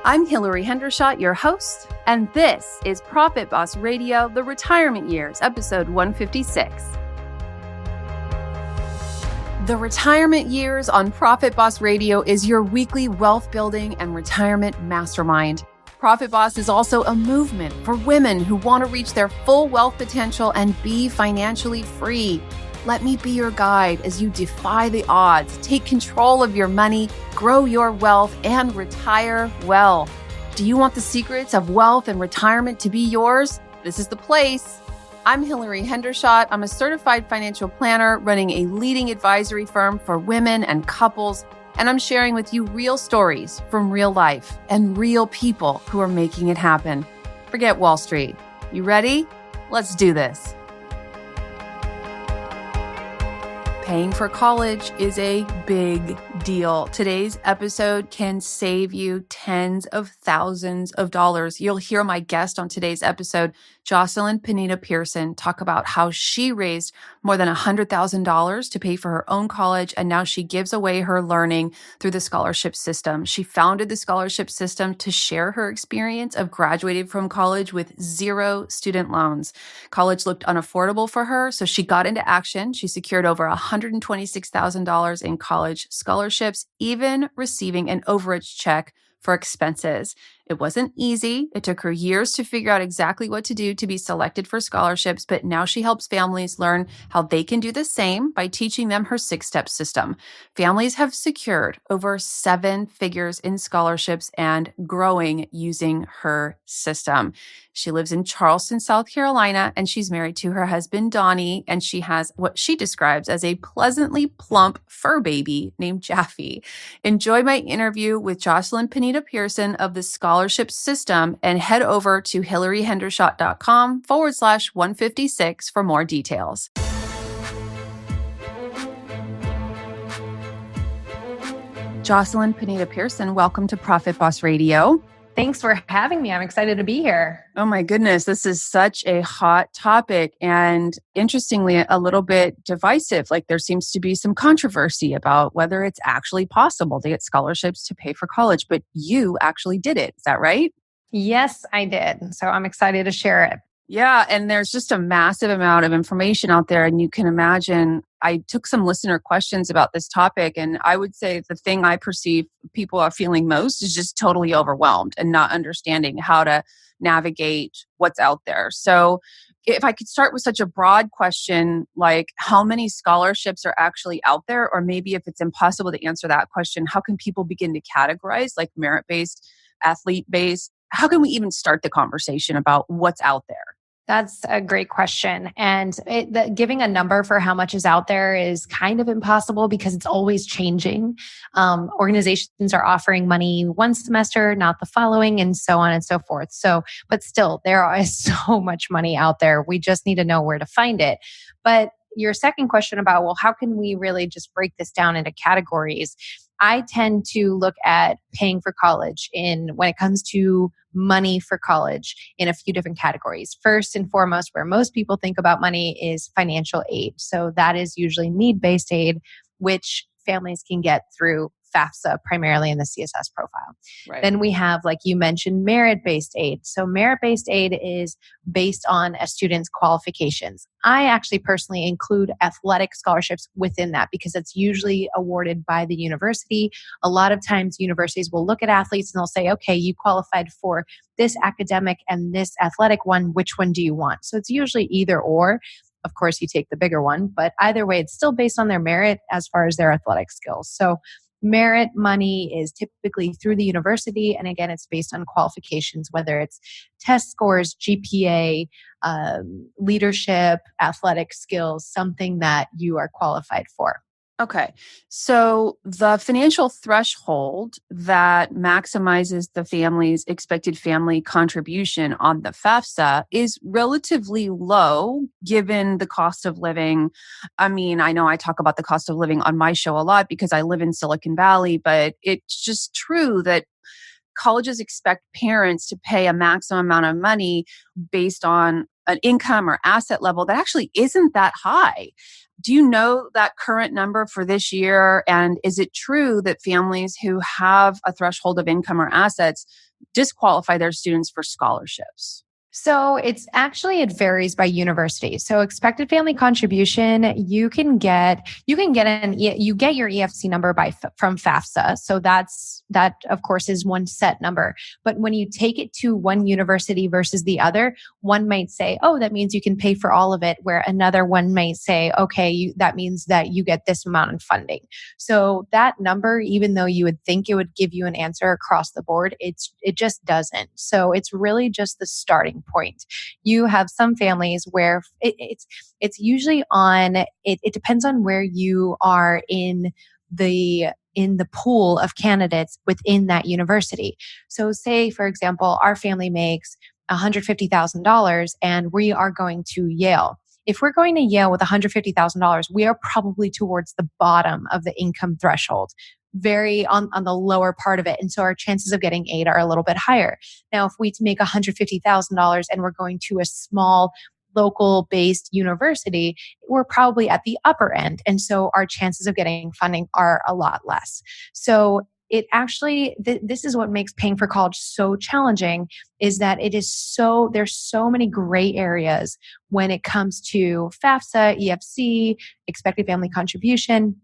I'm Hillary Hendershot, your host, and this is Profit Boss Radio, The Retirement Years, episode 156. The Retirement Years on Profit Boss Radio is your weekly wealth building and retirement mastermind. Profit Boss is also a movement for women who want to reach their full wealth potential and be financially free. Let me be your guide as you defy the odds, take control of your money, grow your wealth, and retire well. Do you want the secrets of wealth and retirement to be yours? This is the place. I'm Hillary Hendershot. I'm a certified financial planner running a leading advisory firm for women and couples, and I'm sharing with you real stories from real life and real people who are making it happen. Forget Wall Street. You ready? Let's do this. Paying for college is a big deal. Today's episode can save you tens of thousands of dollars. You'll hear my guest on today's episode, Jocelyn Panetta Pearson, talk about how she raised more than $100,000 to pay for her own college, and now she gives away her learning through the scholarship system. She founded the scholarship system to share her experience of graduating from college with zero student loans. College looked unaffordable for her, so she got into action. She secured over $126,000 in college scholarships, even receiving an overage check for expenses. It wasn't easy. It took her years to figure out exactly what to do to be selected for scholarships, but now she helps families learn how they can do the same by teaching them her 6-step system. Families have secured over 7 figures in scholarships and growing using her system. She lives in Charleston, South Carolina, and she's married to her husband, Donnie, and she has what she describes as a pleasantly plump fur baby named Jaffe. Enjoy my interview with Jocelyn Panetta Pearson of the Scholarship System, and head over to hillaryhendershot.com/156 for more details. Jocelyn Panetta Pearson, welcome to Profit Boss Radio. Thanks for having me. I'm excited to be here. Oh my goodness, this is such a hot topic and interestingly, a little bit divisive. Like there seems to be some controversy about whether it's actually possible to get scholarships to pay for college, but you actually did it. Is that right? Yes, I did. So I'm excited to share it. Yeah, and there's just a massive amount of information out there, and you can imagine I took some listener questions about this topic, and I would say the thing I perceive people are feeling most is just totally overwhelmed and not understanding how to navigate what's out there. So if I could start with such a broad question, like how many scholarships are actually out there, or maybe if it's impossible to answer that question, how can people begin to categorize like merit-based, athlete-based? How can we even start the conversation about what's out there? That's a great question. And giving a number for how much is out there is kind of impossible because it's always changing. Organizations are offering money one semester, not the following, and so on and so forth. But still, there is so much money out there. We just need to know where to find it. But your second question about, well, how can we really just break this down into categories? I tend to look at paying for college when it comes to money for college in a few different categories. First and foremost, where most people think about money is financial aid. So that is usually need-based aid, which families can get through FAFSA, primarily in the CSS profile. Right. Then we have, like you mentioned, merit-based aid. So merit-based aid is based on a student's qualifications. I actually personally include athletic scholarships within that because it's usually awarded by the university. A lot of times universities will look at athletes and they'll say, okay, you qualified for this academic and this athletic one. Which one do you want? So it's usually either or. Of course, you take the bigger one, but either way, it's still based on their merit as far as their athletic skills. So merit money is typically through the university. And again, it's based on qualifications, whether it's test scores, GPA, leadership, athletic skills, something that you are qualified for. Okay. So the financial threshold that maximizes the family's expected family contribution on the FAFSA is relatively low given the cost of living. I mean, I know I talk about the cost of living on my show a lot because I live in Silicon Valley, but it's just true that colleges expect parents to pay a maximum amount of money based on an income or asset level that actually isn't that high. Do you know that current number for this year? And is it true that families who have a threshold of income or assets disqualify their students for scholarships? So it varies by university. So expected family contribution, you get your EFC number from FAFSA. So that of course is one set number. But when you take it to one university versus the other, one might say, oh, that means you can pay for all of it, where another one might say, okay, that means that you get this amount in funding. So that number, even though you would think it would give you an answer across the board, it just doesn't. So it's really just the starting point. You have some families where it's usually it depends on where you are in the pool of candidates within that university. So say, for example, our family makes $150,000 and we are going to Yale. If we're going to Yale with $150,000, we are probably towards the bottom of the income threshold, very on the lower part of it. And so our chances of getting aid are a little bit higher. Now, if we make $150,000 and we're going to a small local based university, we're probably at the upper end. And so our chances of getting funding are a lot less. So it actually, this is what makes paying for college so challenging, is that there's so many gray areas when it comes to FAFSA, EFC, expected family contribution,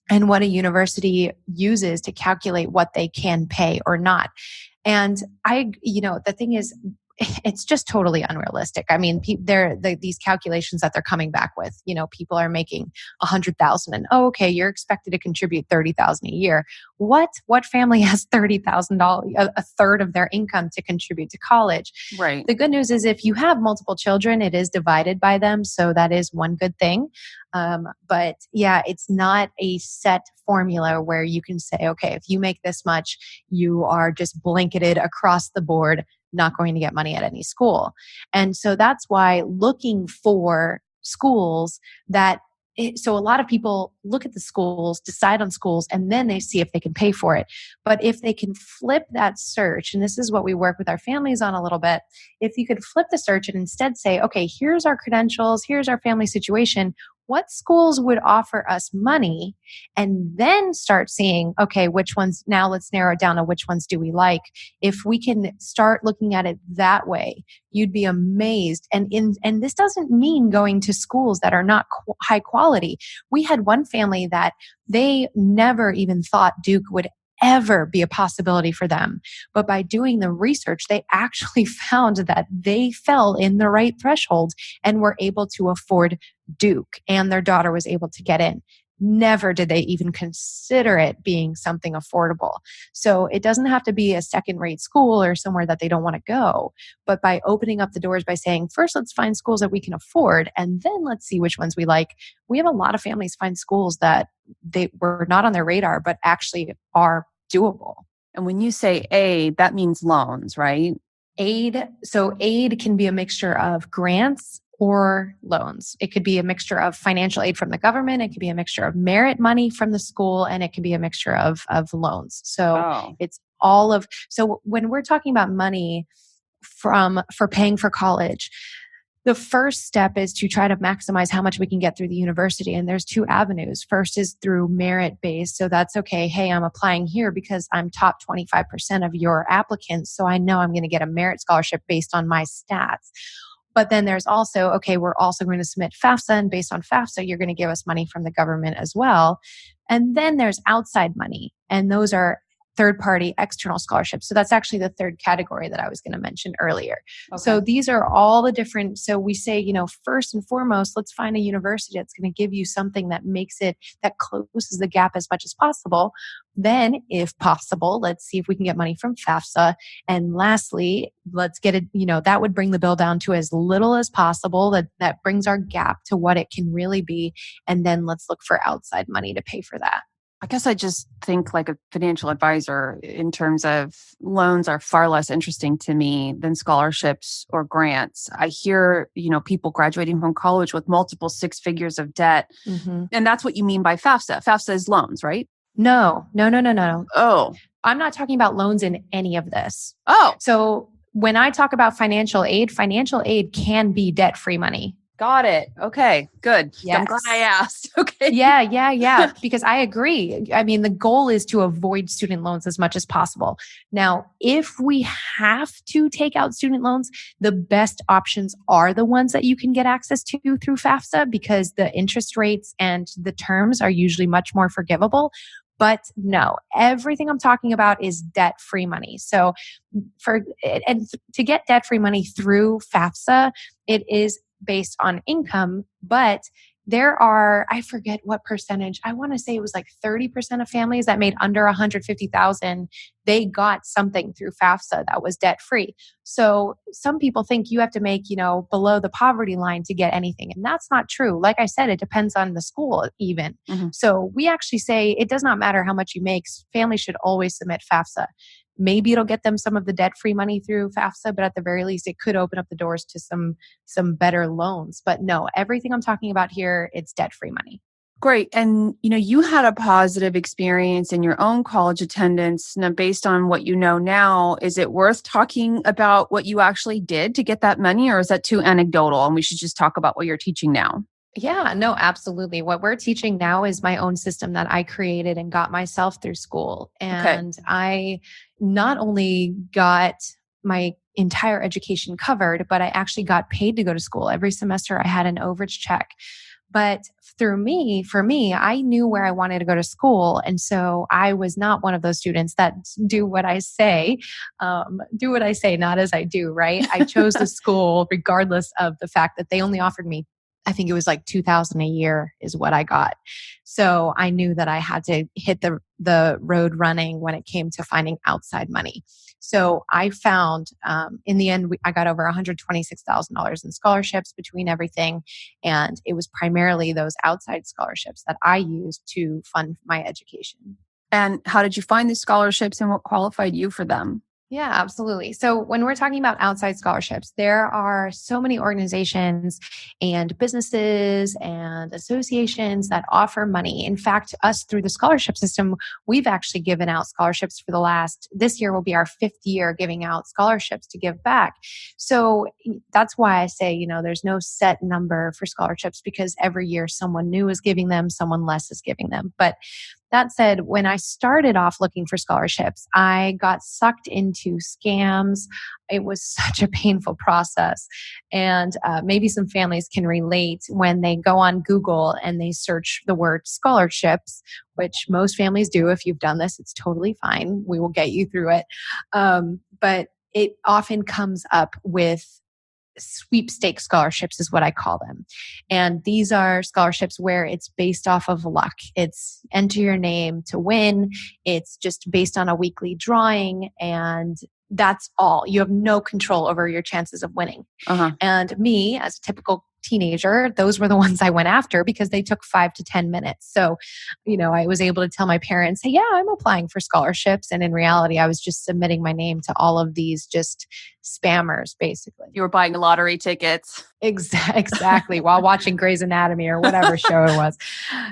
and what a university uses to calculate what they can pay or not. And the thing is, it's just totally unrealistic. I mean, these calculations that they're coming back with, people are making 100,000 and, oh, okay, you're expected to contribute 30,000 a year. What family has $30,000, a third of their income to contribute to college? Right. The good news is if you have multiple children, it is divided by them. So that is one good thing. But yeah, it's not a set formula where you can say, okay, if you make this much, you are just blanketed across the board, not going to get money at any school. And so that's why looking for schools so a lot of people look at the schools, decide on schools, and then they see if they can pay for it. But if they can flip that search, and this is what we work with our families on a little bit, if you could flip the search and instead say, okay, here's our credentials, here's our family situation, what schools would offer us money, and then start seeing, okay, which ones, now let's narrow it down to which ones do we like. If we can start looking at it that way, you'd be amazed. And this doesn't mean going to schools that are not high quality. We had one family that they never even thought Duke would ever be a possibility for them. But by doing the research, they actually found that they fell in the right threshold and were able to afford Duke, and their daughter was able to get in. Never did they even consider it being something affordable. So it doesn't have to be a second-rate school or somewhere that they don't want to go. But by opening up the doors by saying, first, let's find schools that we can afford, and then let's see which ones we like. We have a lot of families find schools that they were not on their radar, but actually are doable. And when you say aid, that means loans, right? Aid can be a mixture of grants or loans. It could be a mixture of financial aid from the government. It could be a mixture of merit money from the school, and it can be a mixture of loans. So it's all of, so when we're talking about money for paying for college, the first step is to try to maximize how much we can get through the university. And there's two avenues. First is through merit-based. So that's okay. Hey, I'm applying here because I'm top 25% of your applicants. So I know I'm going to get a merit scholarship based on my stats. But then there's also, okay, we're also going to submit FAFSA, and based on FAFSA, you're going to give us money from the government as well. And then there's outside money, and those are third-party external scholarships. So that's actually the third category that I was going to mention earlier. Okay. So these are all the different, so we say, first and foremost, let's find a university that's going to give you something that that closes the gap as much as possible. Then, if possible, let's see if we can get money from FAFSA. And lastly, let's get it, that would bring the bill down to as little as possible. That brings our gap to what it can really be. And then let's look for outside money to pay for that. I guess I just think like a financial advisor in terms of loans are far less interesting to me than scholarships or grants. I hear, people graduating from college with multiple six figures of debt. Mm-hmm. And that's what you mean by FAFSA. FAFSA is loans, right? No. Oh. I'm not talking about loans in any of this. Oh. So when I talk about financial aid can be debt-free money. Got it. Okay, good. Yes. I'm glad I asked. Okay. Yeah. Because I agree. I mean, the goal is to avoid student loans as much as possible. Now, if we have to take out student loans, the best options are the ones that you can get access to through FAFSA because the interest rates and the terms are usually much more forgivable. But no, everything I'm talking about is debt-free money. So to get debt-free money through FAFSA, it is based on income, but there are, I forget what percentage, I want to say it was like 30% of families that made under 150,000, they got something through FAFSA that was debt free. So some people think you have to make, below the poverty line to get anything. And that's not true. Like I said, it depends on the school even. Mm-hmm. So we actually say it does not matter how much you make. Families should always submit FAFSA. Maybe it'll get them some of the debt-free money through FAFSA, but at the very least, it could open up the doors to some better loans. But no, everything I'm talking about here, it's debt-free money. Great. And, you had a positive experience in your own college attendance. Now, based on what you know now, is it worth talking about what you actually did to get that money, or is that too anecdotal and we should just talk about what you're teaching now? Yeah, no, absolutely. What we're teaching now is my own system that I created and got myself through school. And okay. I not only got my entire education covered, but I actually got paid to go to school. Every semester I had an overage check. But for me, I knew where I wanted to go to school. And so I was not one of those students that do what I say, not as I do, right? I chose the school regardless of the fact that they only offered me, I think it was like $2,000 a year is what I got. So I knew that I had to hit the road running when it came to finding outside money. So I found, in the end, I got over $126,000 in scholarships between everything. And it was primarily those outside scholarships that I used to fund my education. And how did you find the scholarships and what qualified you for them? Yeah, absolutely. So when we're talking about outside scholarships, there are so many organizations and businesses and associations that offer money. In fact, us through the scholarship system, we've actually given out scholarships for this year will be our 5th year giving out scholarships to give back. So that's why I say, there's no set number for scholarships because every year someone new is giving them, someone less is giving them. But that said, when I started off looking for scholarships, I got sucked into scams. It was such a painful process. And maybe some families can relate when they go on Google and they search the word scholarships, which most families do. If you've done this, it's totally fine. We will get you through it. But it often comes up with sweepstake scholarships is what I call them. And these are scholarships where it's based off of luck. It's enter your name to win. It's just based on a weekly drawing. And that's all. You have no control over your chances of winning. Uh-huh. And me, as a typical teenager, those were the ones I went after because they took 5 to 10 minutes. So, I was able to tell my parents, hey, yeah, I'm applying for scholarships. And in reality, I was just submitting my name to all of these just spammers, basically. You were buying lottery tickets. Exactly. While watching Grey's Anatomy or whatever show it was.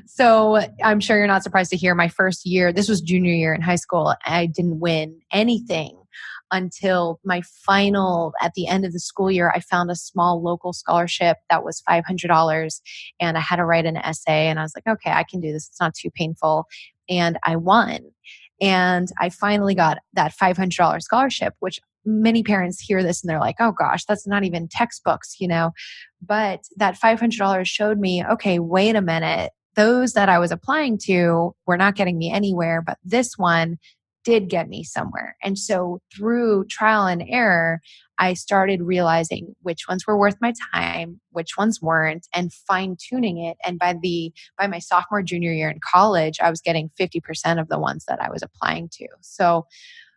So I'm sure you're not surprised to hear my first year, this was junior year in high school, I didn't win anything until my final, at the end of the school year, I found a small local scholarship that was $500 and I had to write an essay and I was like, okay, I can do this. It's not too painful. And I won. And I finally got that $500 scholarship, which many parents hear this and they're like, oh gosh, that's not even textbooks, But that $500 showed me, okay, wait a minute. Those that I was applying to were not getting me anywhere, but this one did get me somewhere. And so through trial and error, I started realizing which ones were worth my time, which ones weren't, and fine tuning it. And by my sophomore, junior year in college, I was getting 50% of the ones that I was applying to. So,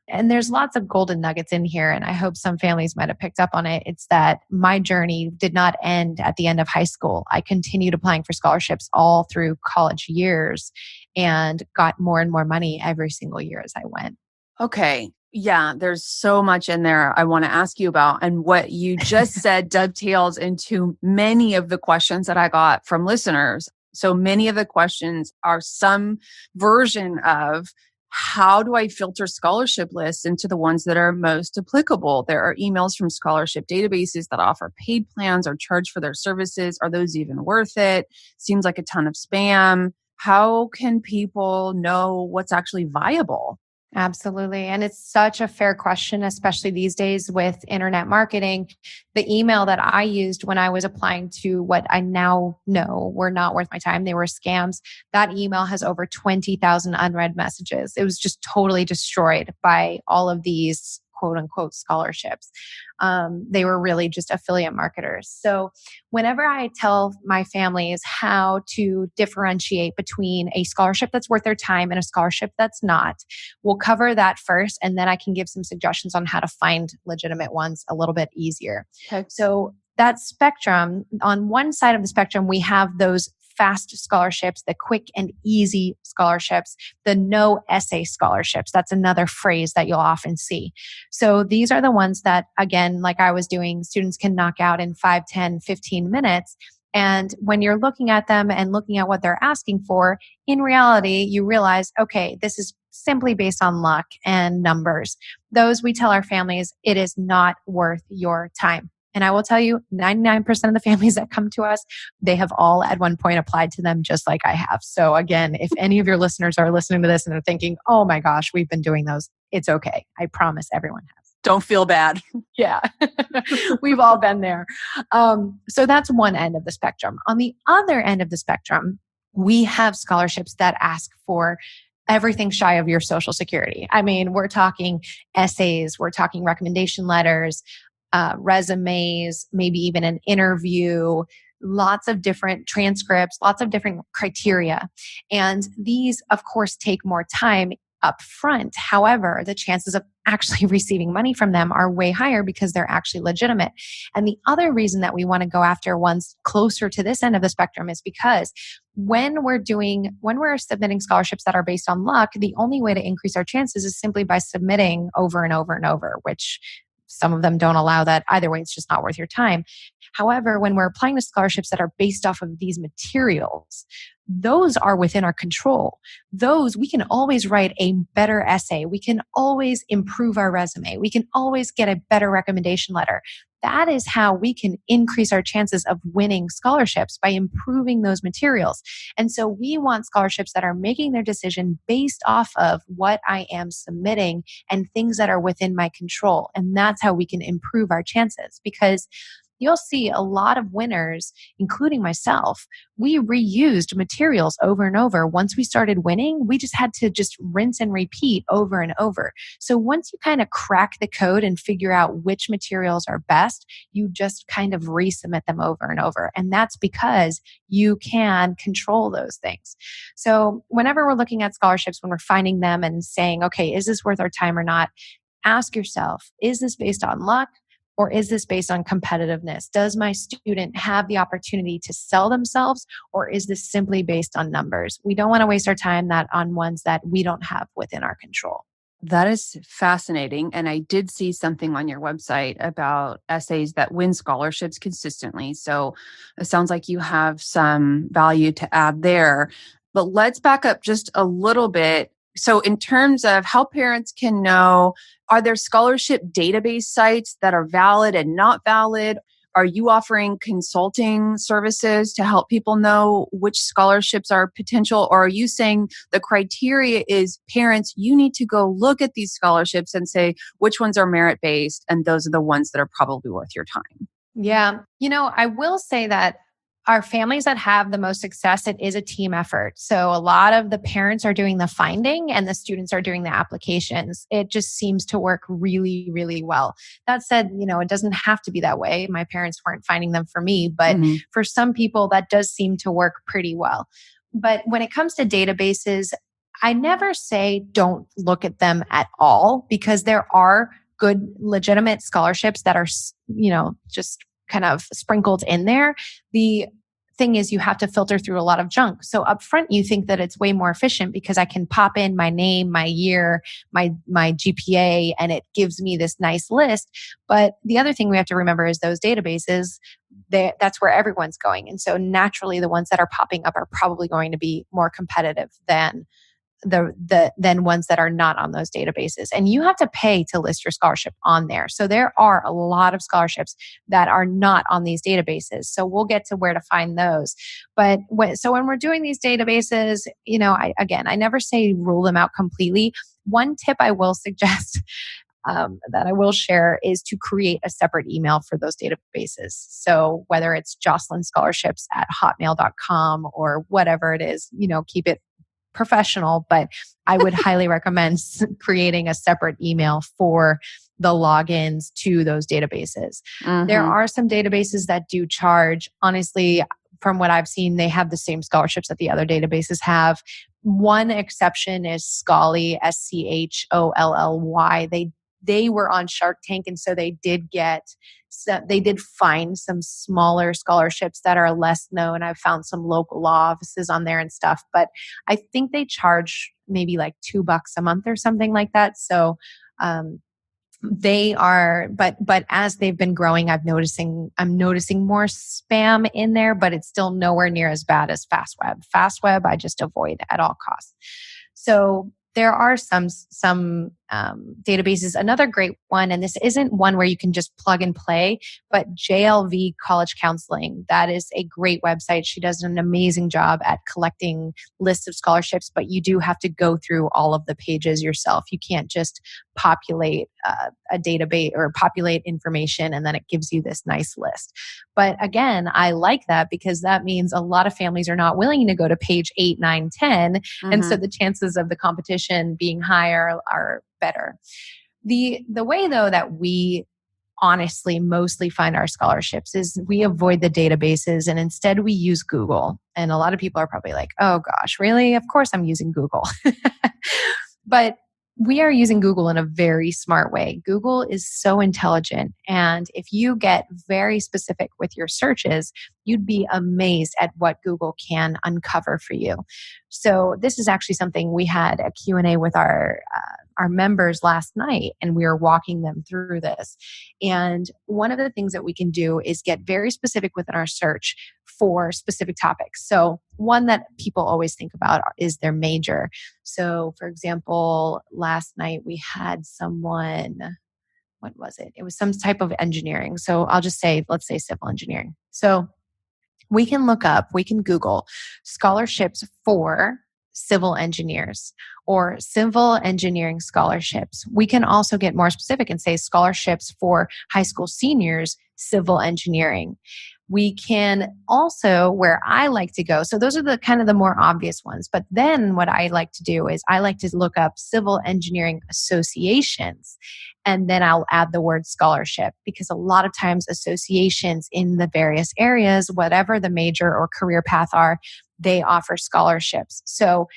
and there's lots of golden nuggets in here, and I hope some families might have picked up on it. It's that my journey did not end at the end of high school. I continued applying for scholarships all through college years and got more and more money every single year as I went. Okay. Yeah, there's so much in there I want to ask you about. And what you just said dovetails into many of the questions that I got from listeners. So many of the questions are some version of, how do I filter scholarship lists into the ones that are most applicable? There are emails from scholarship databases that offer paid plans or charge for their services. Are those even worth it? Seems like a ton of spam. How can people know what's actually viable? Absolutely. And it's such a fair question, especially these days with internet marketing. The email that I used when I was applying to what I now know were not worth my time, they were scams. That email has over 20,000 unread messages. It was just totally destroyed by all of these quote unquote scholarships. They were really just affiliate marketers. So whenever I tell my families how to differentiate between a scholarship that's worth their time and a scholarship that's not, we'll cover that first, and then I can give some suggestions on how to find legitimate ones a little bit easier. Okay. So that spectrum, on one side of the spectrum, we have those fast scholarships, the quick and easy scholarships, the no essay scholarships. That's another phrase that you'll often see. So these are the ones that, again, like I was doing, students can knock out in 5, 10, 15 minutes. And when you're looking at them and looking at what they're asking for, in reality, you realize, okay, this is simply based on luck and numbers. Those, we tell our families, it is not worth your time. And I will tell you, 99% of the families that come to us, they have all at one point applied to them just like I have. So again, if any of your listeners are listening to this and they're thinking, oh my gosh, we've been doing those, it's okay. I promise everyone has. Don't feel bad. Yeah, we've all been there. So that's one end of the spectrum. On the other end of the spectrum, we have scholarships that ask for everything shy of your Social Security. I mean, we're talking essays, we're talking recommendation letters, resumes, maybe even an interview, lots of different transcripts, lots of different criteria. And these, of course, take more time up front. However, the chances of actually receiving money from them are way higher because they're actually legitimate. And the other reason that we want to go after ones closer to this end of the spectrum is because when we're submitting scholarships that are based on luck, the only way to increase our chances is simply by submitting over and over and over, which some of them don't allow that. Either way, it's just not worth your time. However, when we're applying to scholarships that are based off of these materials, those are within our control. Those, we can always write a better essay. We can always improve our resume. We can always get a better recommendation letter. That is how we can increase our chances of winning scholarships, by improving those materials. And so we want scholarships that are making their decision based off of what I am submitting and things that are within my control. And that's how we can improve our chances, because you'll see a lot of winners, including myself. We reused materials over and over. Once we started winning, we just had to just rinse and repeat over and over. So once you kind of crack the code and figure out which materials are best, you just kind of resubmit them over and over. And that's because you can control those things. So whenever we're looking at scholarships, when we're finding them and saying, okay, is this worth our time or not? Ask yourself, is this based on luck? Or is this based on competitiveness? Does my student have the opportunity to sell themselves? Or is this simply based on numbers? We don't want to waste our time on ones that we don't have within our control. That is fascinating. And I did see something on your website about essays that win scholarships consistently. So it sounds like you have some value to add there. But let's back up just a little bit. So in terms of how parents can know, are there scholarship database sites that are valid and not valid? Are you offering consulting services to help people know which scholarships are potential? Or are you saying the criteria is parents, you need to go look at these scholarships and say which ones are merit-based and those are the ones that are probably worth your time? Yeah. I will say that our families that have the most success, it is a team effort. So a lot of the parents are doing the finding and the students are doing the applications. It just seems to work really, really well. That said, it doesn't have to be that way. My parents weren't finding them for me, but for some people that does seem to work pretty well. But when it comes to databases, I never say don't look at them at all, because there are good, legitimate scholarships that are, just kind of sprinkled in there. The thing is, you have to filter through a lot of junk. So up front, you think that it's way more efficient because I can pop in my name, my year, my GPA, and it gives me this nice list. But the other thing we have to remember is those databases, that's where everyone's going. And so naturally, the ones that are popping up are probably going to be more competitive than than ones that are not on those databases. And you have to pay to list your scholarship on there. So there are a lot of scholarships that are not on these databases. So we'll get to where to find those. But when we're doing these databases, I never say rule them out completely. One tip I will suggest that I will share is to create a separate email for those databases. So whether it's Jocelyn Scholarships at hotmail.com or whatever it is, keep it professional, but I would highly recommend creating a separate email for the logins to those databases. Mm-hmm. There are some databases that do charge. Honestly, from what I've seen, they have the same scholarships that the other databases have. One exception is Scholley, Schollly. They were on Shark Tank, and so they did find some smaller scholarships that are less known. I've found some local law offices on there and stuff, but I think they charge maybe like $2 a month or something like that. So they are, but as they've been growing, I'm noticing more spam in there, but it's still nowhere near as bad as FastWeb. FastWeb, I just avoid at all costs. So there are some databases. Another great one, and this isn't one where you can just plug and play, but JLV College Counseling. That is a great website. She does an amazing job at collecting lists of scholarships, but you do have to go through all of the pages yourself. You can't just populate a database or populate information and then it gives you this nice list. But again, I like that because that means a lot of families are not willing to go to page 8, 9, 10. Mm-hmm. And so the chances of the competition being higher are better. The way though that we honestly mostly find our scholarships is we avoid the databases and instead we use Google. And a lot of people are probably like, oh gosh, really? Of course I'm using Google. But we are using Google in a very smart way. Google is so intelligent. And if you get very specific with your searches, you'd be amazed at what Google can uncover for you. So this is actually something we had a Q&A with our members last night, and we were walking them through this. And one of the things that we can do is get very specific within our search for specific topics. So one that people always think about is their major. So for example, last night we had someone, what was it? It was some type of engineering. So I'll just say, let's say civil engineering. So we can Google scholarships for civil engineers or civil engineering scholarships. We can also get more specific and say scholarships for high school seniors, civil engineering. We can also, where I like to go, so those are the kind of the more obvious ones. But then what I like to do is I like to look up civil engineering associations, and then I'll add the word scholarship, because a lot of times associations in the various areas, whatever the major or career path are, they offer scholarships. So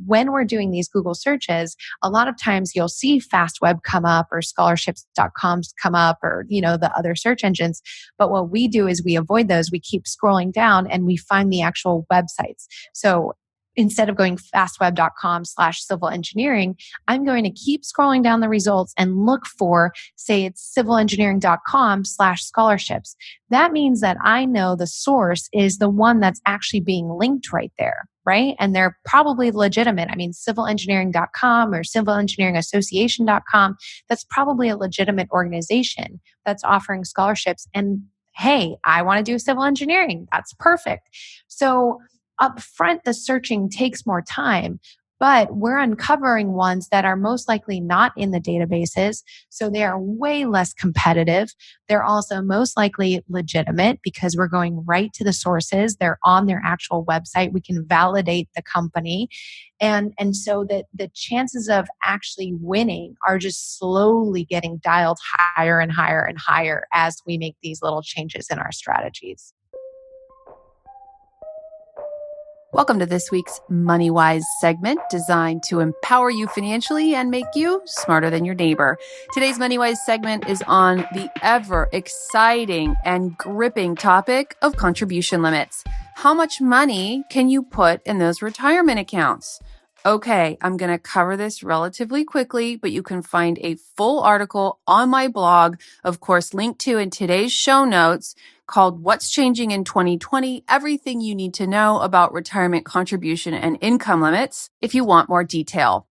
when we're doing these Google searches, a lot of times you'll see FastWeb come up or scholarships.com come up or, the other search engines. But what we do is we avoid those. We keep scrolling down and we find the actual websites. So instead of going fastweb.com/civil engineering, I'm going to keep scrolling down the results and look for, say it's civilengineering.com/scholarships. That means that I know the source is the one that's actually being linked right there, right? And they're probably legitimate. I mean, civilengineering.com or civilengineeringassociation.com, that's probably a legitimate organization that's offering scholarships. And hey, I want to do civil engineering. That's perfect. So up front, the searching takes more time, but we're uncovering ones that are most likely not in the databases. So they are way less competitive. They're also most likely legitimate because we're going right to the sources. They're on their actual website. We can validate the company. And so that the chances of actually winning are just slowly getting dialed higher and higher and higher as we make these little changes in our strategies. Welcome to this week's Money Wise segment designed to empower you financially and make you smarter than your neighbor. Today's Money Wise segment is on the ever exciting and gripping topic of contribution limits. How much money can you put in those retirement accounts? Okay, I'm going to cover this relatively quickly, but you can find a full article on my blog, of course, linked to in today's show notes, called What's Changing in 2020, Everything You Need to Know About Retirement Contribution and Income Limits, if you want more detail.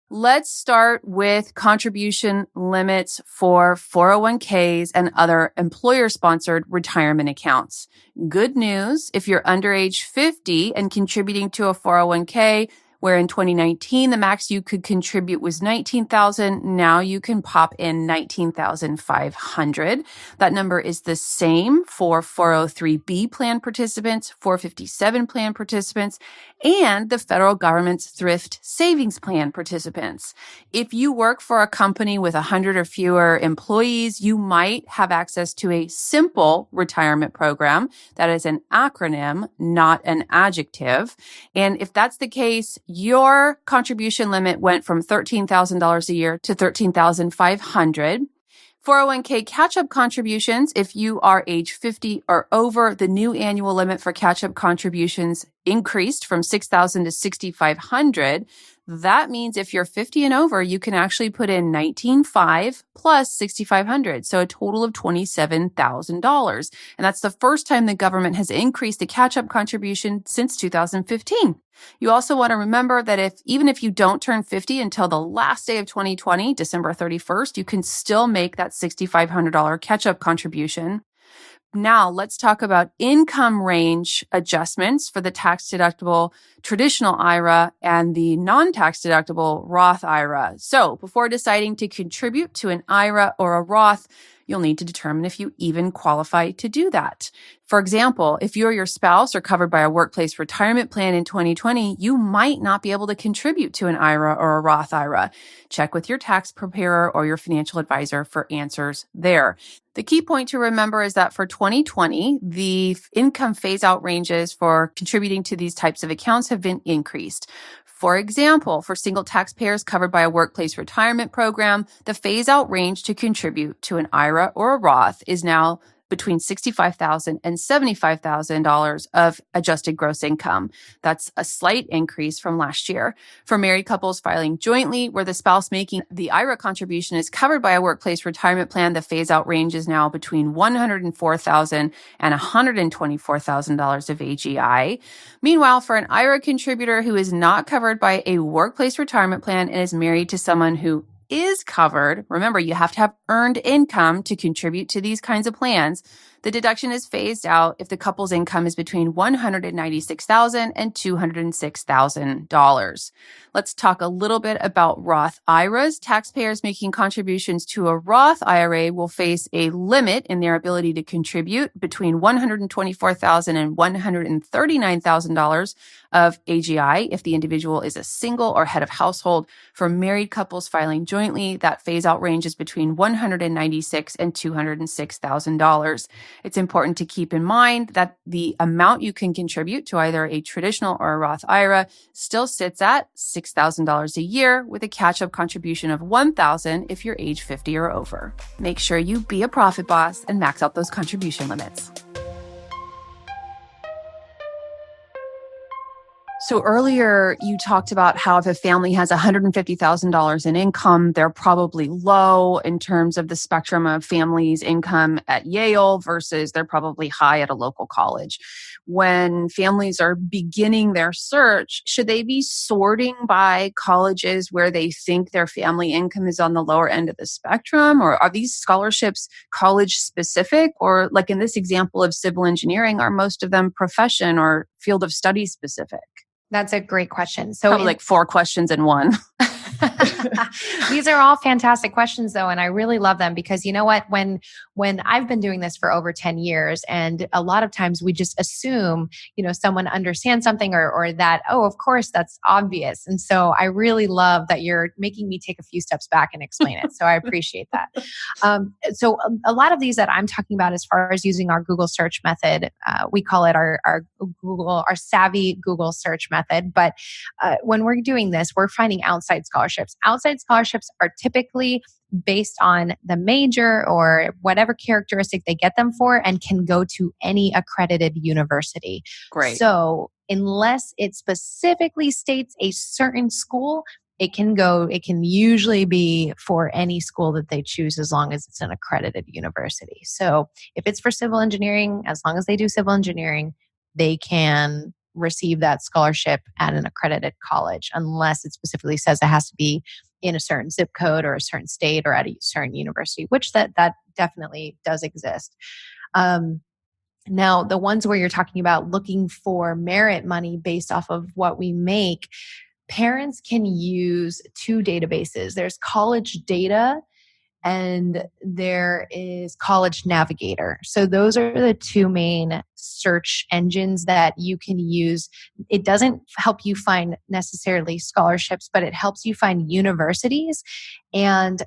Let's start with contribution limits for 401ks and other employer-sponsored retirement accounts. Good news, if you're under age 50 and contributing to a 401k, where in 2019, the max you could contribute was $19,000. Now you can pop in $19,500. That number is the same for 403B plan participants, 457 plan participants, and the federal government's thrift savings plan participants. If you work for a company with 100 or fewer employees, you might have access to a simple retirement program. That is an acronym, not an adjective. And if that's the case, your contribution limit went from $13,000 a year to $13,500. 401k catch-up contributions, if you are age 50 or over, the new annual limit for catch-up contributions increased from $6,000 to $6,500. That means if you're 50 and over, you can actually put in $19,500 plus $6,500, so a total of $27,000. And that's the first time the government has increased the catch-up contribution since 2015. You also want to remember that even if you don't turn 50 until the last day of 2020, December 31st, you can still make that $6,500 catch-up contribution. Now, let's talk about income range adjustments for the tax-deductible traditional IRA and the non-tax deductible Roth IRA. So before deciding to contribute to an IRA or a Roth, you'll need to determine if you even qualify to do that. For example, if you or your spouse are covered by a workplace retirement plan in 2020, you might not be able to contribute to an IRA or a Roth IRA. Check with your tax preparer or your financial advisor for answers there. The key point to remember is that for 2020, the income phase-out ranges for contributing to these types of accounts have been increased. For example, for single taxpayers covered by a workplace retirement program, the phase-out range to contribute to an IRA or a Roth is now between $65,000 and $75,000 of adjusted gross income. That's a slight increase from last year. For married couples filing jointly, where the spouse making the IRA contribution is covered by a workplace retirement plan, the phase-out range is now between $104,000 and $124,000 of AGI. Meanwhile, for an IRA contributor who is not covered by a workplace retirement plan and is married to someone who is covered, remember, you have to have earned income to contribute to these kinds of plans. The deduction is phased out if the couple's income is between $196,000 and $206,000. Let's talk a little bit about Roth IRAs. Taxpayers making contributions to a Roth IRA will face a limit in their ability to contribute between $124,000 and $139,000 of AGI if the individual is a single or head of household. For married couples filing jointly, that phase-out range is between $196,000 and $206,000. It's important to keep in mind that the amount you can contribute to either a traditional or a Roth IRA still sits at $6,000 a year with a catch-up contribution of $1,000 if you're age 50 or over. Make sure you be a profit boss and max out those contribution limits. So earlier you talked about how if a family has $150,000 in income, they're probably low in terms of the spectrum of families' income at Yale versus they're probably high at a local college. When families are beginning their search, should they be sorting by colleges where they think their family income is on the lower end of the spectrum? Or are these scholarships college specific? Or like in this example of civil engineering, are most of them profession or field of study specific? That's a great question. So probably like 4 questions in one. These are all fantastic questions though. And I really love them because you know what, when I've been doing this for over 10 years and a lot of times we just assume, someone understands something or that, oh, of course that's obvious. And so I really love that you're making me take a few steps back and explain it. So I appreciate that. So a lot of these that I'm talking about as far as using our Google search method, we call it our savvy Google search method. But when we're doing this, we're finding outside scholarships scholarships. Outside scholarships are typically based on the major or whatever characteristic they get them for and can go to any accredited university. Great. So unless it specifically states a certain school, it can usually be for any school that they choose as long as it's an accredited university. So if it's for civil engineering, as long as they do civil engineering, they can receive that scholarship at an accredited college, unless it specifically says it has to be in a certain zip code or a certain state or at a certain university, which that definitely does exist. Now, the ones where you're talking about looking for merit money based off of what we make, parents can use two databases. There's College Data and there is College Navigator. So those are the two main search engines that you can use. It doesn't help you find necessarily scholarships, but it helps you find universities and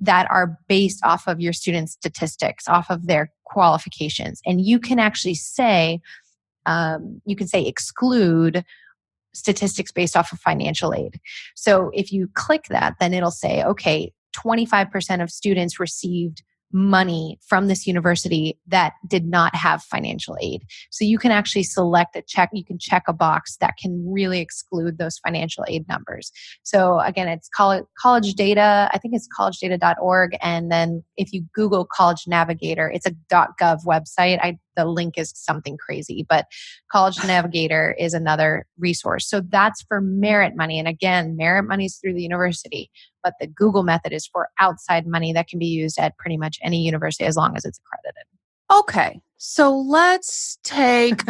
that are based off of your students' statistics, off of their qualifications. And you can actually say, exclude statistics based off of financial aid. So if you click that, then it'll say, okay, 25% of students received money from this university that did not have financial aid. So you can actually select you can check a box that can really exclude those financial aid numbers. So again, it's college data. I think it's collegedata.org. And then if you Google College Navigator, it's a .gov website. The link is something crazy, but College Navigator is another resource. So that's for merit money. And again, merit money is through the university, but the Google method is for outside money that can be used at pretty much any university as long as it's accredited. Okay. So let's take,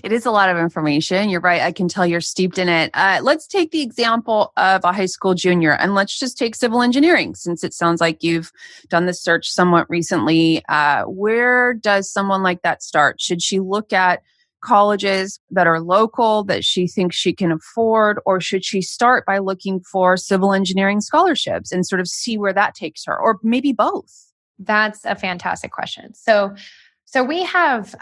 it is a lot of information. You're right. I can tell you're steeped in it. Let's take the example of a high school junior and let's just take civil engineering since it sounds like you've done this search somewhat recently. Where does someone like that start? Should she look at colleges that are local that she thinks she can afford, or should she start by looking for civil engineering scholarships and sort of see where that takes her, or maybe both? That's a fantastic question. So we have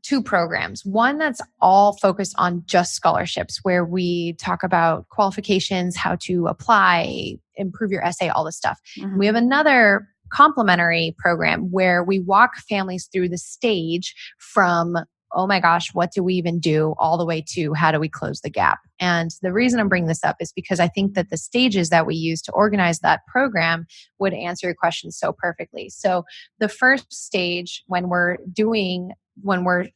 two programs. One that's all focused on just scholarships, where we talk about qualifications, how to apply, improve your essay, all this stuff. Mm-hmm. We have another complementary program where we walk families through the stage from, oh my gosh, what do we even do, all the way to how do we close the gap? And the reason I'm bringing this up is because I think that the stages that we use to organize that program would answer your question so perfectly. So the first stage, when we're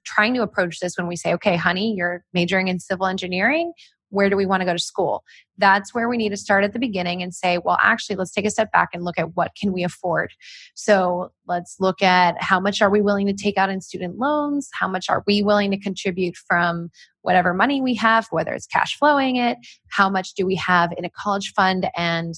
trying to approach this, when we say, okay, honey, you're majoring in civil engineering, where do we want to go to school? That's where we need to start at the beginning and say, well, actually, let's take a step back and look at what can we afford. So let's look at how much are we willing to take out in student loans? How much are we willing to contribute from whatever money we have, whether it's cash flowing it? How much do we have in a college fund? And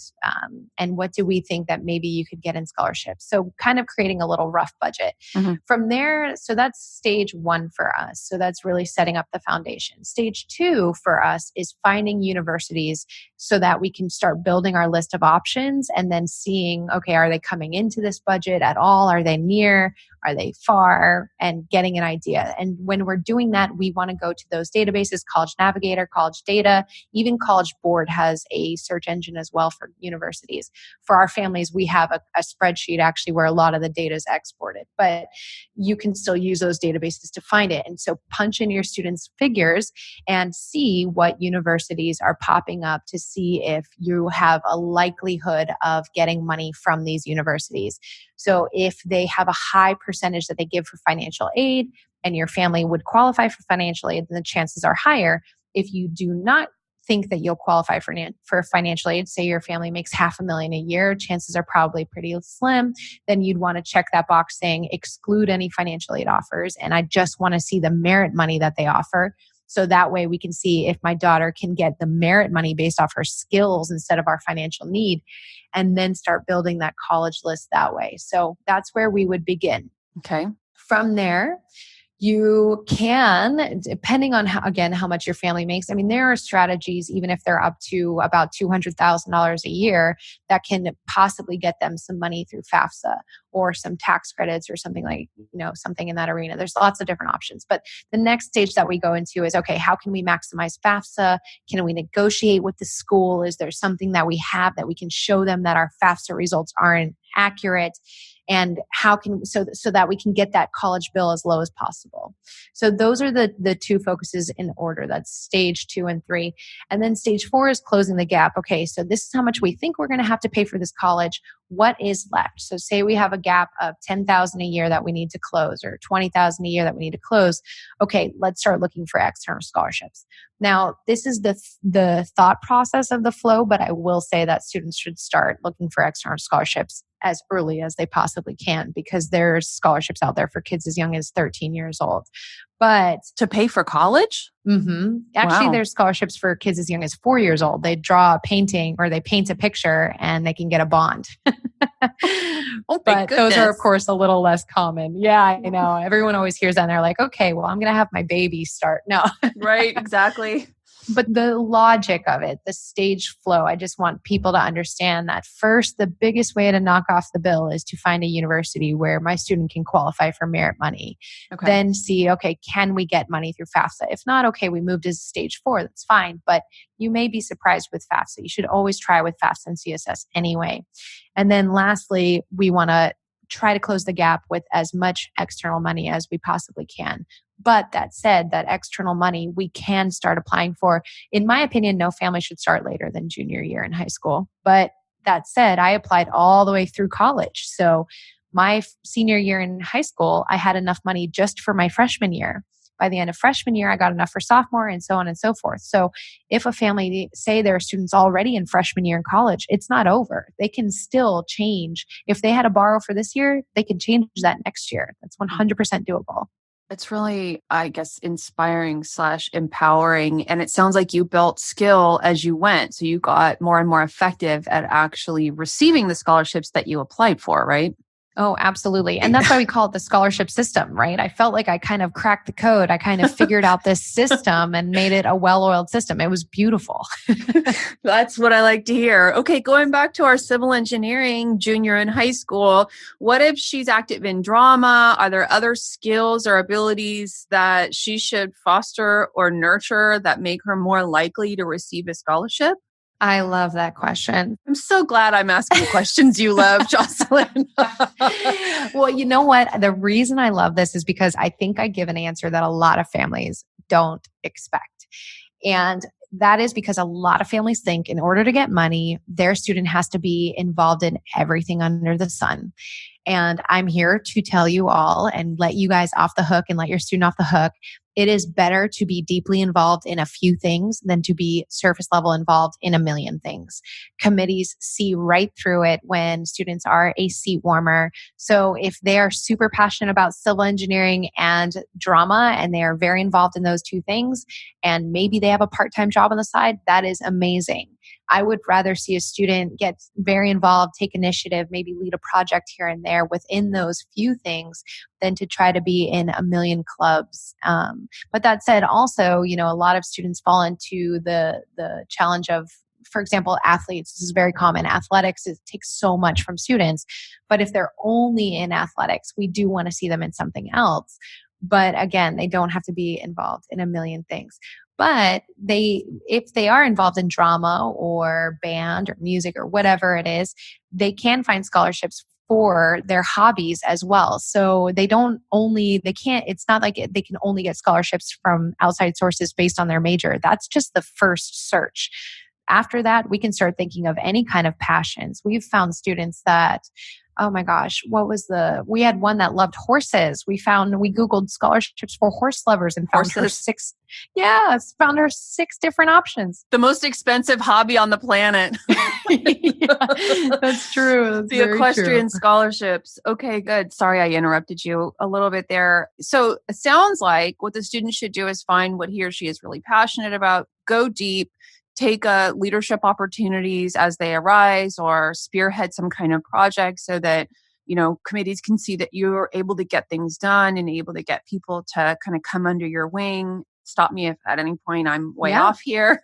what do we think that maybe you could get in scholarships? So kind of creating a little rough budget. Mm-hmm. From there, so that's stage one for us. So that's really setting up the foundation. Stage two for us is finding universities so that we can start building our list of options and then seeing, okay, are they coming into this budget at all? Are they near? Are they far? And getting an idea. And when we're doing that, we want to go to those databases, College Navigator, College Data, even College Board has a search engine as well for universities. For our families, we have a spreadsheet actually where a lot of the data is exported, but you can still use those databases to find it. And so punch in your students' figures and see what universities are popping up to see if you have a likelihood of getting money from these universities. So if they have a high percentage that they give for financial aid and your family would qualify for financial aid, then the chances are higher. If you do not think that you'll qualify for financial aid, say your family makes $500,000 a year, chances are probably pretty slim, then you'd want to check that box saying exclude any financial aid offers. And I just want to see the merit money that they offer. So that way we can see if my daughter can get the merit money based off her skills instead of our financial need, and then start building that college list that way. So that's where we would begin. Okay. From there, You can, depending on how much your family makes. I mean, there are strategies, even if they're up to about $200,000 a year, that can possibly get them some money through FAFSA or some tax credits or something like, something in that arena. There's lots of different options. But the next stage that we go into is, okay, how can we maximize FAFSA? Can we negotiate with the school? Is there something that we have that we can show them that our FAFSA results aren't accurate? And how can so that we can get that college bill as low as possible. So those are the two focuses in order. That's stage 2 and 3. And then stage 4 is closing the gap. Okay, so this is how much we think we're going to have to pay for this college. What is left? So say we have a gap of $10,000 a year that we need to close, or $20,000 a year that we need to close. Okay, let's start looking for external scholarships. Now, this is the thought process of the flow, but I will say that students should start looking for external scholarships as early as they possibly can, because there's scholarships out there for kids as young as 13 years old. But to pay for college? Actually, Wow. there's scholarships for kids as young as 4 years old. They draw a painting or they paint a picture and they can get a bond. Oh, but those are, of course, a little less common. Yeah, I know. Everyone always hears that and they're like, okay, well, I'm going to have my baby start. No. Right, exactly. But the logic of it, the stage flow, I just want people to understand that first, the biggest way to knock off the bill is to find a university where my student can qualify for merit money. Okay. Then see, okay, can we get money through FAFSA? If not, okay, we moved to stage 4. That's fine. But you may be surprised with FAFSA. You should always try with FAFSA and CSS anyway. And then lastly, we want to try to close the gap with as much external money as we possibly can. But that said, that external money we can start applying for. In my opinion, no family should start later than junior year in high school. But that said, I applied all the way through college. So my senior year in high school, I had enough money just for my freshman year. By the end of freshman year, I got enough for sophomore, and so on and so forth. So if a family, say there are students already in freshman year in college, it's not over. They can still change. If they had to borrow for this year, they can change that next year. That's 100% doable. It's really, I guess, inspiring / empowering. And it sounds like you built skill as you went. So you got more and more effective at actually receiving the scholarships that you applied for, right? Oh, absolutely. And that's why we call it the scholarship system, right? I felt like I kind of cracked the code. I kind of figured out this system and made it a well-oiled system. It was beautiful. That's what I like to hear. Okay, going back to our civil engineering junior in high school, what if she's active in drama? Are there other skills or abilities that she should foster or nurture that make her more likely to receive a scholarship? I love that question. I'm so glad I'm asking questions you love, Jocelyn. Well, you know what? The reason I love this is because I think I give an answer that a lot of families don't expect. And that is because a lot of families think in order to get money, their student has to be involved in everything under the sun. And I'm here to tell you all and let you guys off the hook and let your student off the hook. It is better to be deeply involved in a few things than to be surface level involved in a million things. Committees see right through it when students are a seat warmer. So if they are super passionate about civil engineering and drama and they are very involved in those two things, and maybe they have a part-time job on the side, that is amazing. I would rather see a student get very involved, take initiative, maybe lead a project here and there within those few things than to try to be in a million clubs. But that said, also, a lot of students fall into the challenge of, for example, athletes. This is very common. Athletics, it takes so much from students. But if they're only in athletics, we do want to see them in something else. But again, they don't have to be involved in a million things. But if they are involved in drama or band or music or whatever it is, they can find scholarships for their hobbies as well. So it's not like they can only get scholarships from outside sources based on their major. That's just the first search. After that, we can start thinking of any kind of passions. We've found students that, oh my gosh, we had one that loved horses. We Googled scholarships for horse lovers and found her found her 6 different options. The most expensive hobby on the planet. Yeah, that's true. That's the equestrian scholarships. Okay, good. Sorry, I interrupted you a little bit there. So it sounds like what the student should do is find what he or she is really passionate about, go deep, take leadership opportunities as they arise, or spearhead some kind of project so that committees can see that you're able to get things done and able to get people to kind of come under your wing. Stop me if at any point I'm way Yeah. off here.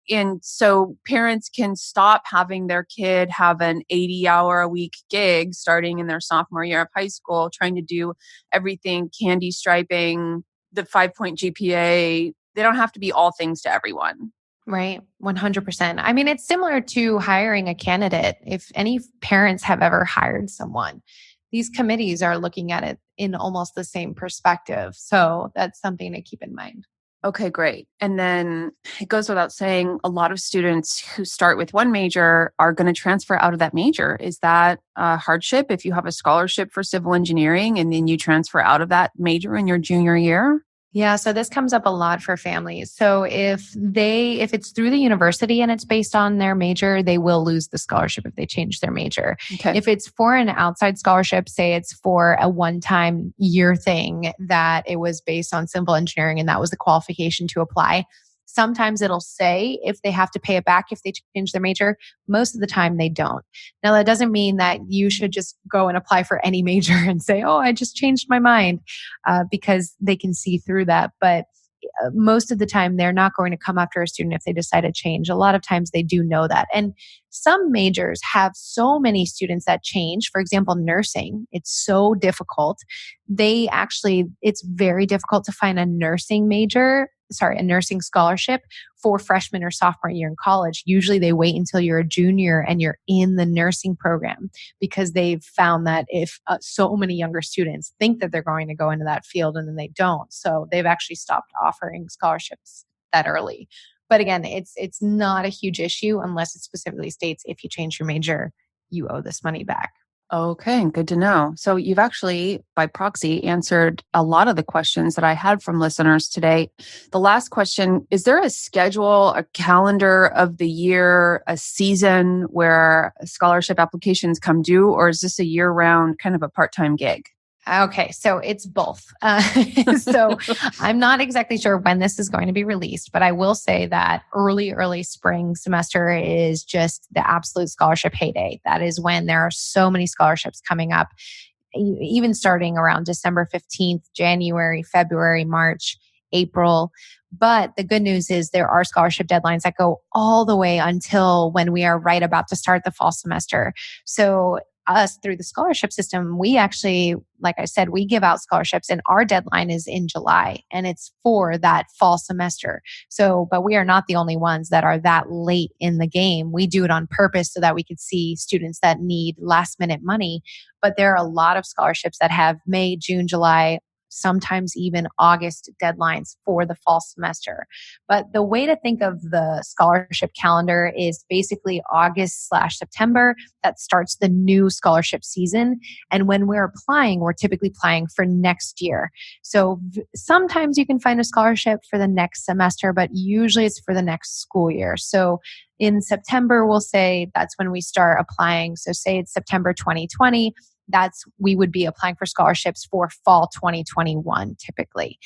And so parents can stop having their kid have an 80-hour-a-week gig starting in their sophomore year of high school, trying to do everything, candy striping, the 5-point GPA. They don't have to be all things to everyone. Right. 100%. I mean, it's similar to hiring a candidate. If any parents have ever hired someone, these committees are looking at it in almost the same perspective. So that's something to keep in mind. Okay, great. And then it goes without saying, a lot of students who start with one major are going to transfer out of that major. Is that a hardship if you have a scholarship for civil engineering and then you transfer out of that major in your junior year? Yeah, so this comes up a lot for families. So if it's through the university and it's based on their major, they will lose the scholarship if they change their major. Okay. If it's for an outside scholarship, say it's for a one-time year thing that it was based on civil engineering and that was the qualification to apply, sometimes it'll say if they have to pay it back if they change their major. Most of the time they don't. Now, that doesn't mean that you should just go and apply for any major and say, oh, I just changed my mind, because they can see through that. But most of the time, they're not going to come after a student if they decide to change. A lot of times they do know that. And some majors have so many students that change. For example, nursing, it's so difficult. It's very difficult to find a nursing scholarship for freshman or sophomore year in college. Usually they wait until you're a junior and you're in the nursing program because they've found that if so many younger students think that they're going to go into that field and then they don't. So they've actually stopped offering scholarships that early. But again, it's not a huge issue unless it specifically states if you change your major, you owe this money back. Okay, good to know. So you've actually, by proxy, answered a lot of the questions that I had from listeners today. The last question, is there a schedule, a calendar of the year, a season where scholarship applications come due, or is this a year-round kind of a part-time gig? Okay, so it's both. So I'm not exactly sure when this is going to be released, but I will say that early spring semester is just the absolute scholarship heyday. That is when there are so many scholarships coming up, even starting around December 15th, January, February, March, April. But the good news is there are scholarship deadlines that go all the way until when we are right about to start the fall semester. So us through the scholarship system, we actually, like I said, we give out scholarships and our deadline is in July and it's for that fall semester. So, but we are not the only ones that are that late in the game. We do it on purpose so that we could see students that need last minute money. But there are a lot of scholarships that have May, June, July, sometimes even August deadlines for the fall semester. But the way to think of the scholarship calendar is basically August/September. That starts the new scholarship season. And when we're applying, we're typically applying for next year. So sometimes you can find a scholarship for the next semester, but usually it's for the next school year. So in September, we'll say that's when we start applying. So say it's September 2020. We would be applying for scholarships for fall 2021 typically.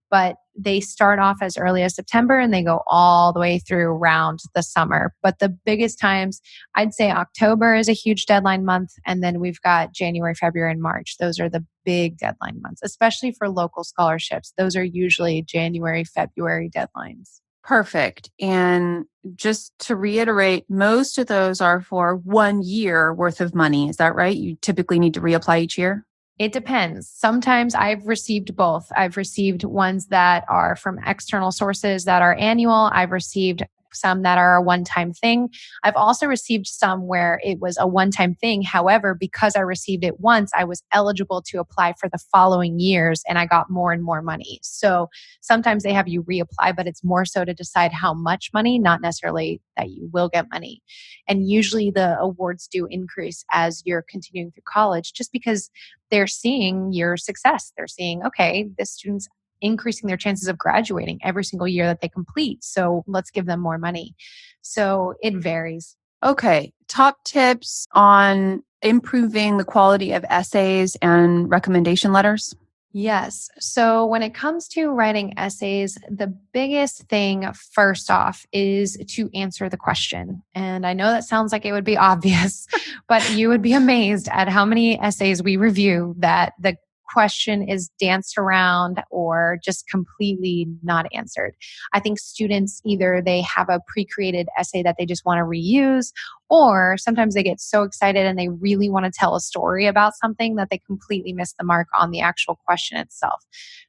But they start off as early as September and they go all the way through around the summer. But the biggest times, I'd say October is a huge deadline month. And then we've got January, February, and March. Those are the big deadline months, especially for local scholarships. Those are usually January, February deadlines. Perfect. And just to reiterate, most of those are for 1 year worth of money. Is that right? You typically need to reapply each year? It depends. Sometimes I've received both. I've received ones that are from external sources that are annual. I've received some that are a one-time thing. I've also received some where it was a one-time thing. However, because I received it once, I was eligible to apply for the following years and I got more and more money. So sometimes they have you reapply, but it's more so to decide how much money, not necessarily that you will get money. And usually the awards do increase as you're continuing through college just because they're seeing your success. They're seeing, okay, this student's increasing their chances of graduating every single year that they complete. So let's give them more money. So it varies. Okay. Top tips on improving the quality of essays and recommendation letters? Yes. So when it comes to writing essays, the biggest thing, first off, is to answer the question. And I know that sounds like it would be obvious, but you would be amazed at how many essays we review that the question is danced around or just completely not answered. I think students either they have a pre-created essay that they just want to reuse, or sometimes they get so excited and they really want to tell a story about something that they completely miss the mark on the actual question itself.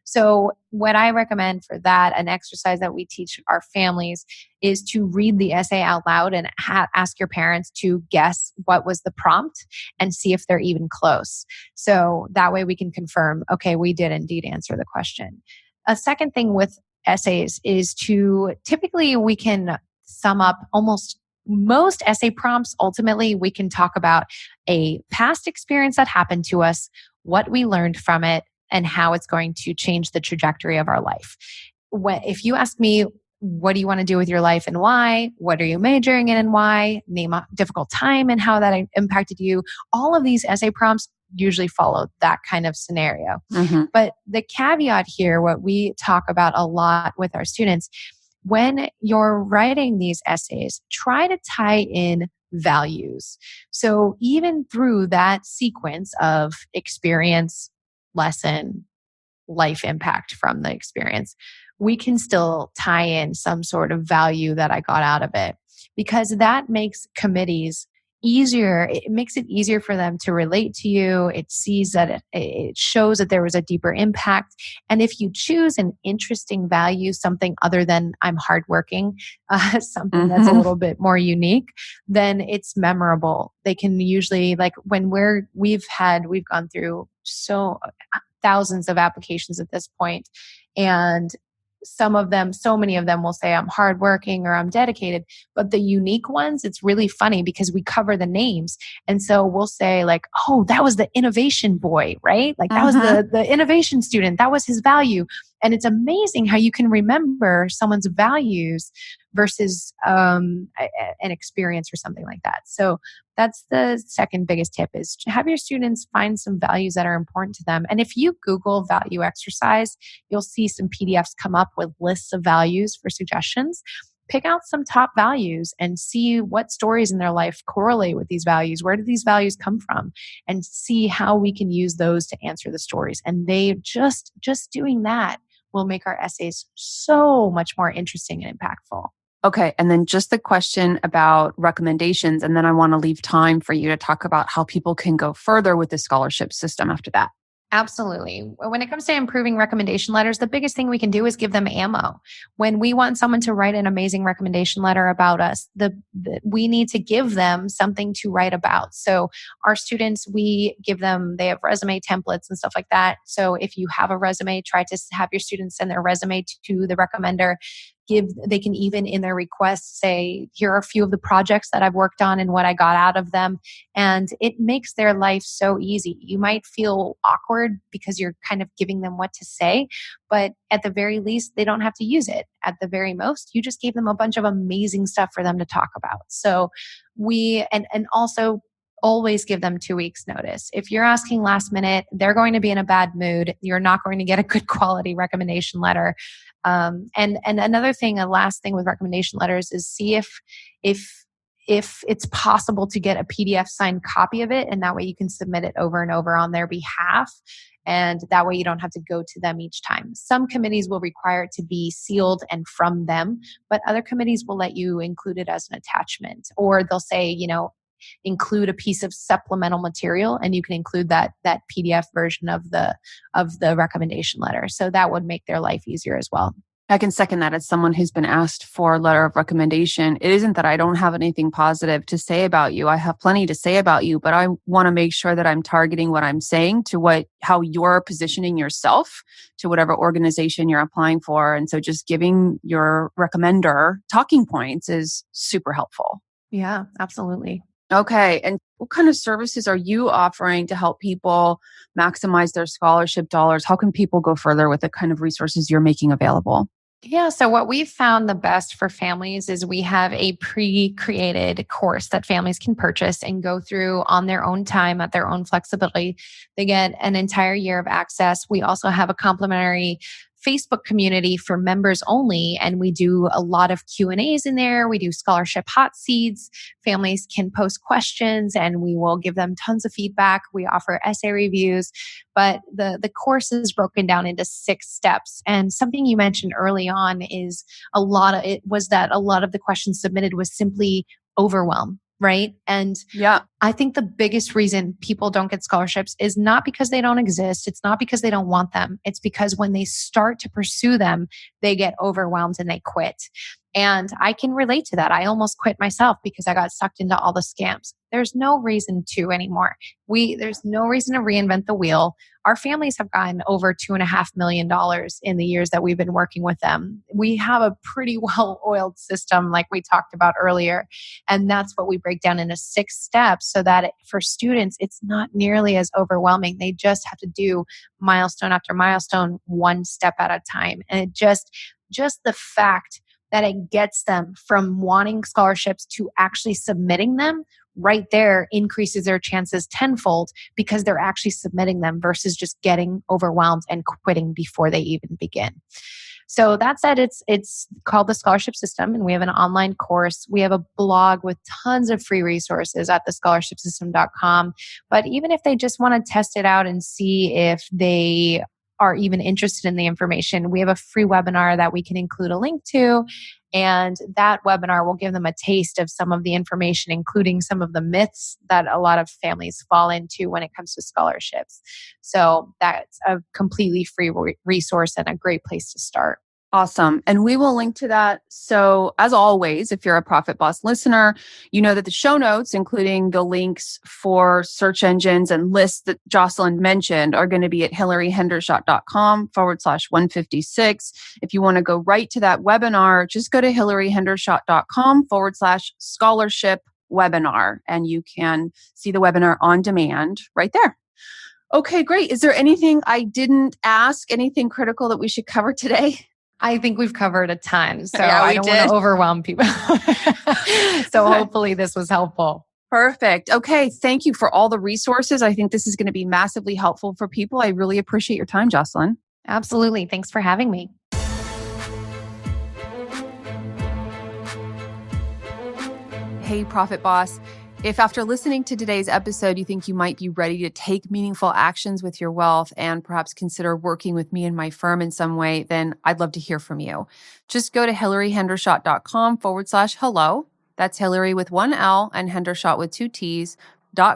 So, what I recommend for that, an exercise that we teach our families, is to read the essay out loud and ask your parents to guess what was the prompt and see if they're even close. So that way we can confirm, okay, we did indeed answer the question. A second thing with essays is to typically we can sum up almost most essay prompts. Ultimately, we can talk about a past experience that happened to us, what we learned from it, and how it's going to change the trajectory of our life. If you ask me, what do you want to do with your life and why? What are you majoring in and why? Name a difficult time and how that impacted you. All of these essay prompts usually follow that kind of scenario. Mm-hmm. But the caveat here, what we talk about a lot with our students, when you're writing these essays, try to tie in values. So even through that sequence of experience, lesson, life impact from the experience, we can still tie in some sort of value that I got out of it, because that makes committees easier. It makes it easier for them to relate to you. It sees that it shows that there was a deeper impact. And if you choose an interesting value, something other than I'm hardworking, something that's a little bit more unique, then it's memorable. They can usually, like when we've gone through so thousands of applications at this point, and so many of them will say I'm hardworking or I'm dedicated, but the unique ones, it's really funny because we cover the names. And so we'll say like, oh, that was the innovation boy, right? Like that was the innovation student. That was his value. And it's amazing how you can remember someone's values versus an experience or something like that. So that's the second biggest tip, is to have your students find some values that are important to them. And if you Google value exercise, you'll see some PDFs come up with lists of values for suggestions. Pick out some top values and see what stories in their life correlate with these values. Where do these values come from? And see how we can use those to answer the stories. And they just doing that will make our essays so much more interesting and impactful. Okay. And then just the question about recommendations. And then I want to leave time for you to talk about how people can go further with the scholarship system after that. Absolutely. When it comes to improving recommendation letters, the biggest thing we can do is give them ammo. When we want someone to write an amazing recommendation letter about us, we need to give them something to write about. So our students, they have resume templates and stuff like that. So if you have a resume, try to have your students send their resume to the recommender. They can even in their request say, here are a few of the projects that I've worked on and what I got out of them. And it makes their life so easy. You might feel awkward because you're kind of giving them what to say, but at the very least, they don't have to use it. At the very most, you just gave them a bunch of amazing stuff for them to talk about. So and also always give them 2 weeks notice. If you're asking last minute, they're going to be in a bad mood. You're not going to get a good quality recommendation letter. And another thing, a last thing with recommendation letters is see if it's possible to get a PDF signed copy of it, and that way you can submit it over and over on their behalf. And that way you don't have to go to them each time. Some committees will require it to be sealed and from them, but other committees will let you include it as an attachment, or they'll say, include a piece of supplemental material, and you can include that PDF version of the recommendation letter. So that would make their life easier as well. I can second that. As someone who's been asked for a letter of recommendation, it isn't that I don't have anything positive to say about you. I have plenty to say about you, but I want to make sure that I'm targeting what I'm saying to how you're positioning yourself to whatever organization you're applying for. And so just giving your recommender talking points is super helpful. Yeah, absolutely. Okay. And what kind of services are you offering to help people maximize their scholarship dollars? How can people go further with the kind of resources you're making available? Yeah. So what we've found the best for families is we have a pre-created course that families can purchase and go through on their own time at their own flexibility. They get an entire year of access. We also have a complimentary Facebook community for members only, and we do a lot of Q&As in there. We do scholarship hot seats. Families can post questions and we will give them tons of feedback. We offer essay reviews, but the course is broken down into 6 steps. And something you mentioned early on is a lot of the questions submitted was simply overwhelm, right? And Yeah. I think the biggest reason people don't get scholarships is not because they don't exist. It's not because they don't want them. It's because when they start to pursue them, they get overwhelmed and they quit. And I can relate to that. I almost quit myself because I got sucked into all the scams. There's no reason to anymore. There's no reason to reinvent the wheel. Our families have gotten over $2.5 million in the years that we've been working with them. We have a pretty well-oiled system like we talked about earlier. And that's what we break down into 6 steps so that for students, it's not nearly as overwhelming. They just have to do milestone after milestone, one step at a time. And it just the fact that it gets them from wanting scholarships to actually submitting them right there increases their chances tenfold because they're actually submitting them versus just getting overwhelmed and quitting before they even begin. So that said, it's called the Scholarship System, and we have an online course. We have a blog with tons of free resources at thescholarshipsystem.com. But even if they just want to test it out and see if they are even interested in the information, we have a free webinar that we can include a link to. And that webinar will give them a taste of some of the information, including some of the myths that a lot of families fall into when it comes to scholarships. So that's a completely free resource and a great place to start. Awesome. And we will link to that. So as always, if you're a Profit Boss listener, you know that the show notes, including the links for search engines and lists that Jocelyn mentioned, are going to be at hillaryhendershot.com/156. If you want to go right to that webinar, just go to hillaryhendershot.com/scholarship webinar, and you can see the webinar on demand right there. Okay, great. Is there anything I didn't ask, anything critical that we should cover today? I think we've covered a ton, so Yeah, I don't want to overwhelm people. So hopefully this was helpful. Perfect. Okay. Thank you for all the resources. I think this is going to be massively helpful for people. I really appreciate your time, Jocelyn. Absolutely. Thanks for having me. Hey, Profit Boss. If after listening to today's episode, you think you might be ready to take meaningful actions with your wealth and perhaps consider working with me and my firm in some way, then I'd love to hear from you. Just go to hillaryhendershot.com/hello. That's Hillary with 1 L and Hendershot with 2 T's.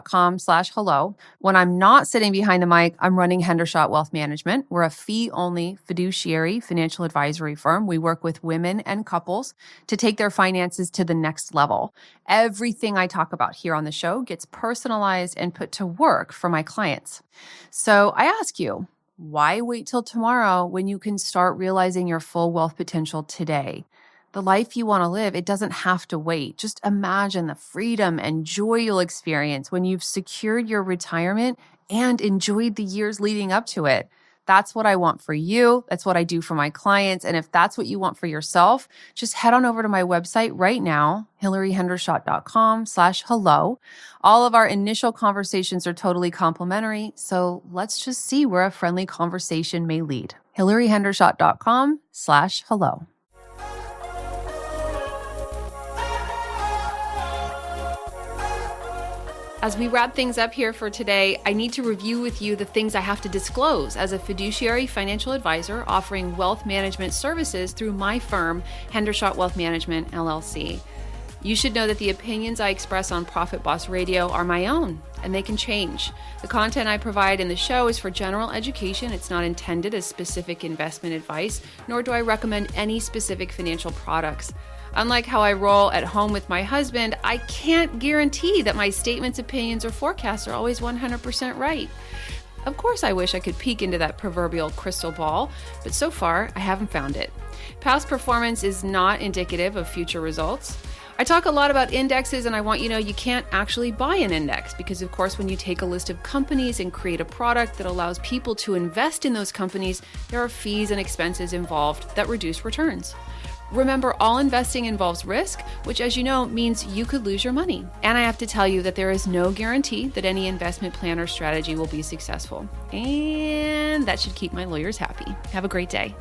.com/hello. When I'm not sitting behind the mic, I'm running Hendershot Wealth Management. We're a fee-only fiduciary financial advisory firm. We work with women and couples to take their finances to the next level. Everything I talk about here on the show gets personalized and put to work for my clients. So I ask you, why wait till tomorrow when you can start realizing your full wealth potential today? The life you want to live, it doesn't have to wait. Just imagine the freedom and joy you'll experience when you've secured your retirement and enjoyed the years leading up to it. That's what I want for you. That's what I do for my clients. And if that's what you want for yourself, just head on over to my website right now, hillaryhendershot.com/hello. All of our initial conversations are totally complimentary. So let's just see where a friendly conversation may lead. hillaryhendershot.com/hello. As we wrap things up here for today, I need to review with you the things I have to disclose as a fiduciary financial advisor offering wealth management services through my firm, Hendershot Wealth Management, LLC. You should know that the opinions I express on Profit Boss Radio are my own, and they can change. The content I provide in the show is for general education. It's not intended as specific investment advice, nor do I recommend any specific financial products. Unlike how I roll at home with my husband, I can't guarantee that my statements, opinions, or forecasts are always 100% right. Of course, I wish I could peek into that proverbial crystal ball, but so far, I haven't found it. Past performance is not indicative of future results. I talk a lot about indexes, and I want you to know you can't actually buy an index because, of course, when you take a list of companies and create a product that allows people to invest in those companies, there are fees and expenses involved that reduce returns. Remember, all investing involves risk, which, as you know, means you could lose your money. And I have to tell you that there is no guarantee that any investment plan or strategy will be successful. And that should keep my lawyers happy. Have a great day.